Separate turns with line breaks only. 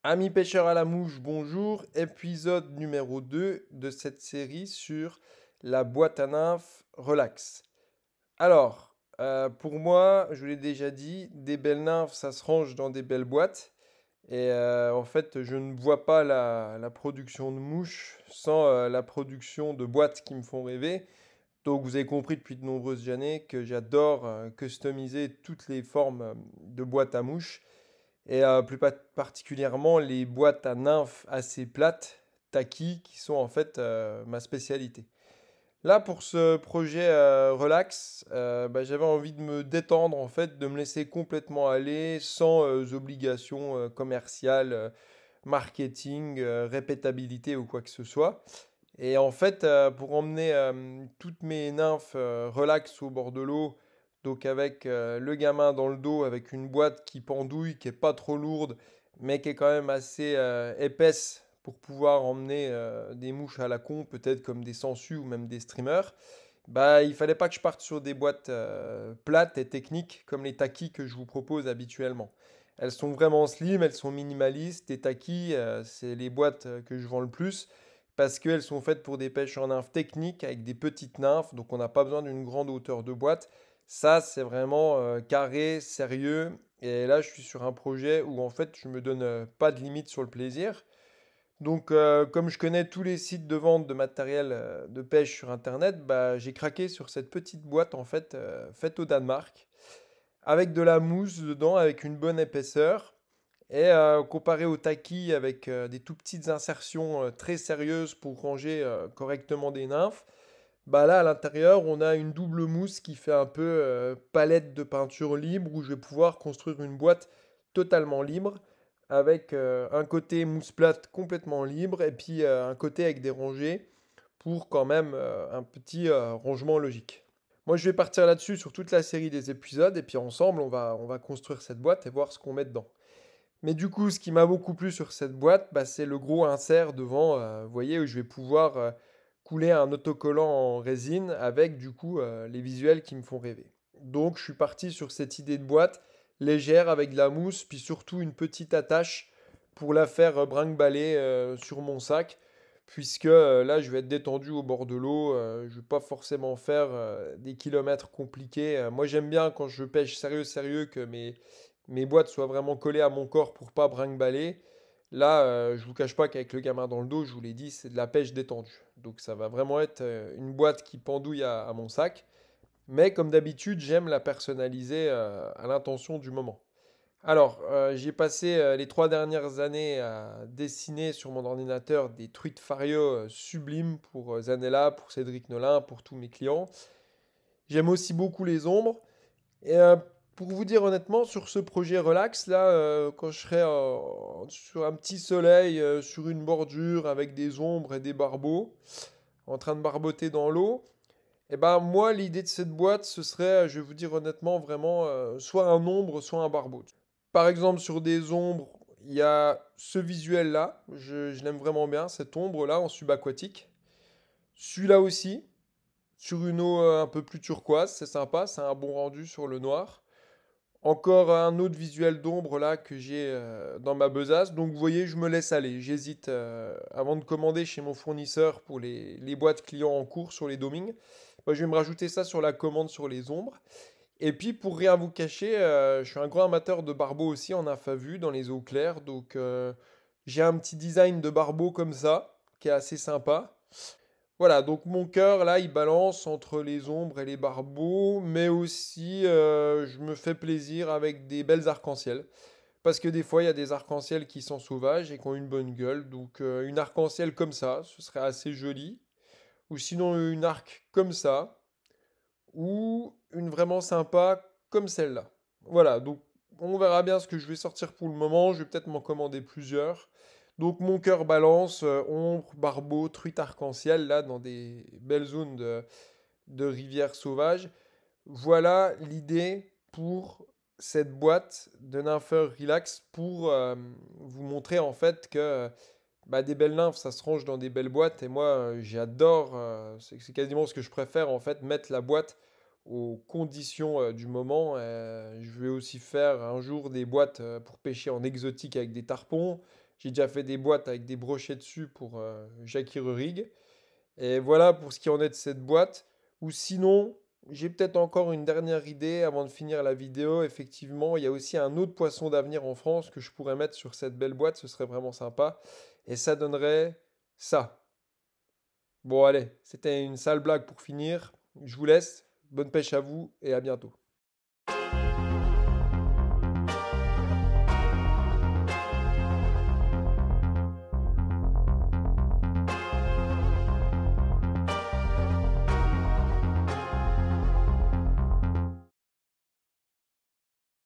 Amis pêcheurs à la mouche, bonjour. Épisode numéro 2 de cette série sur la boîte à nymphes relax. Alors, pour moi, je vous l'ai déjà dit, des belles nymphes, ça se range dans des belles boîtes. Et en fait, je ne vois pas la production de mouches sans la production de boîtes qui me font rêver. Donc, vous avez compris depuis de nombreuses années que j'adore customiser toutes les formes de boîtes à mouches. Et plus particulièrement les boîtes à nymphes assez plates, taquis, qui sont en fait ma spécialité. Là, pour ce projet relax, j'avais envie de me détendre, en fait, de me laisser complètement aller, sans obligations commerciales, marketing, répétabilité ou quoi que ce soit. Et en fait, pour emmener toutes mes nymphes relax au bord de l'eau, donc avec le gamin dans le dos, avec une boîte qui pendouille, qui est pas trop lourde, mais qui est quand même assez épaisse pour pouvoir emmener des mouches à la con, peut-être comme des sangsues ou même des streamers, bah il fallait pas que je parte sur des boîtes plates et techniques comme les takis que je vous propose habituellement. Elles sont vraiment slim, elles sont minimalistes. Les takis, c'est les boîtes que je vends le plus parce qu'elles sont faites pour des pêches en nymphes techniques avec des petites nymphes, donc on n'a pas besoin d'une grande hauteur de boîte. Ça, c'est vraiment carré, sérieux. Et là, je suis sur un projet où en fait, je me donne pas de limite sur le plaisir. Donc, comme je connais tous les sites de vente de matériel de pêche sur Internet, bah, j'ai craqué sur cette petite boîte en fait faite au Danemark, avec de la mousse dedans, avec une bonne épaisseur. Et comparé au taki avec des tout petites insertions très sérieuses pour ranger correctement des nymphes, bah là à l'intérieur on a une double mousse qui fait un peu palette de peinture libre où je vais pouvoir construire une boîte totalement libre avec un côté mousse plate complètement libre et puis un côté avec des rangées pour quand même un petit rangement logique. Moi je vais partir là-dessus sur toute la série des épisodes et puis ensemble on va construire cette boîte et voir ce qu'on met dedans. Mais du coup, ce qui m'a beaucoup plu sur cette boîte, bah, c'est le gros insert devant, vous voyez, où je vais pouvoir couler un autocollant en résine avec du coup les visuels qui me font rêver. Donc, je suis parti sur cette idée de boîte légère avec de la mousse, puis surtout une petite attache pour la faire brinque-baller sur mon sac, puisque là, je vais être détendu au bord de l'eau. Je ne vais pas forcément faire des kilomètres compliqués. Moi, j'aime bien quand je pêche sérieux, sérieux, que mes boîtes soient vraiment collées à mon corps pour pas brinque-baller. Là, je vous cache pas qu'avec le gamin dans le dos, je vous l'ai dit, c'est de la pêche détendue. Donc ça va vraiment être une boîte qui pendouille à mon sac. Mais comme d'habitude, j'aime la personnaliser à l'intention du moment. Alors, j'ai passé les 3 dernières années à dessiner sur mon ordinateur des truites Fario sublimes pour Zanella, pour Cédric Nolin, pour tous mes clients. J'aime aussi beaucoup les ombres. Et pour vous dire honnêtement, sur ce projet relax, là, quand je serai sur un petit soleil, sur une bordure avec des ombres et des barbeaux, en train de barboter dans l'eau, et ben moi, l'idée de cette boîte, ce serait, je vais vous dire honnêtement, vraiment, soit un ombre, soit un barbeau. Par exemple, sur des ombres, il y a ce visuel-là, je l'aime vraiment bien, cette ombre-là en subaquatique. Celui-là aussi, sur une eau un peu plus turquoise, c'est sympa, c'est un bon rendu sur le noir. Encore un autre visuel d'ombre là que j'ai dans ma besace. Donc vous voyez, je me laisse aller. J'hésite avant de commander chez mon fournisseur pour les boîtes clients en cours sur les domings. Moi, je vais me rajouter ça sur la commande sur les ombres. Et puis pour rien vous cacher, je suis un grand amateur de barbeaux aussi en infavue dans les eaux claires. Donc j'ai un petit design de barbeau comme ça qui est assez sympa. Voilà, donc mon cœur, là, il balance entre les ombres et les barbeaux, mais aussi je me fais plaisir avec des belles arcs-en-ciel. Parce que des fois, il y a des arcs-en-ciel qui sont sauvages et qui ont une bonne gueule. Donc une arc-en-ciel comme ça, ce serait assez joli. Ou sinon une arc comme ça, ou une vraiment sympa comme celle-là. Voilà, donc on verra bien ce que je vais sortir pour le moment. Je vais peut-être m'en commander plusieurs. Donc mon cœur balance, ombre, barbeau, truite arc-en-ciel, là, dans des belles zones de rivières sauvages. Voilà l'idée pour cette boîte de nympheur relax pour vous montrer en fait que bah, des belles nymphes, ça se range dans des belles boîtes. Et moi, j'adore, c'est quasiment ce que je préfère en fait, mettre la boîte aux conditions du moment. Je vais aussi faire un jour des boîtes pour pêcher en exotique avec des tarpons. J'ai déjà fait des boîtes avec des brochets dessus pour Jackie Rurig. Et voilà pour ce qui en est de cette boîte. Ou sinon, j'ai peut-être encore une dernière idée avant de finir la vidéo. Effectivement, il y a aussi un autre poisson d'avenir en France que je pourrais mettre sur cette belle boîte. Ce serait vraiment sympa. Et ça donnerait ça. Bon, allez, c'était une sale blague pour finir. Je vous laisse. Bonne pêche à vous et à bientôt.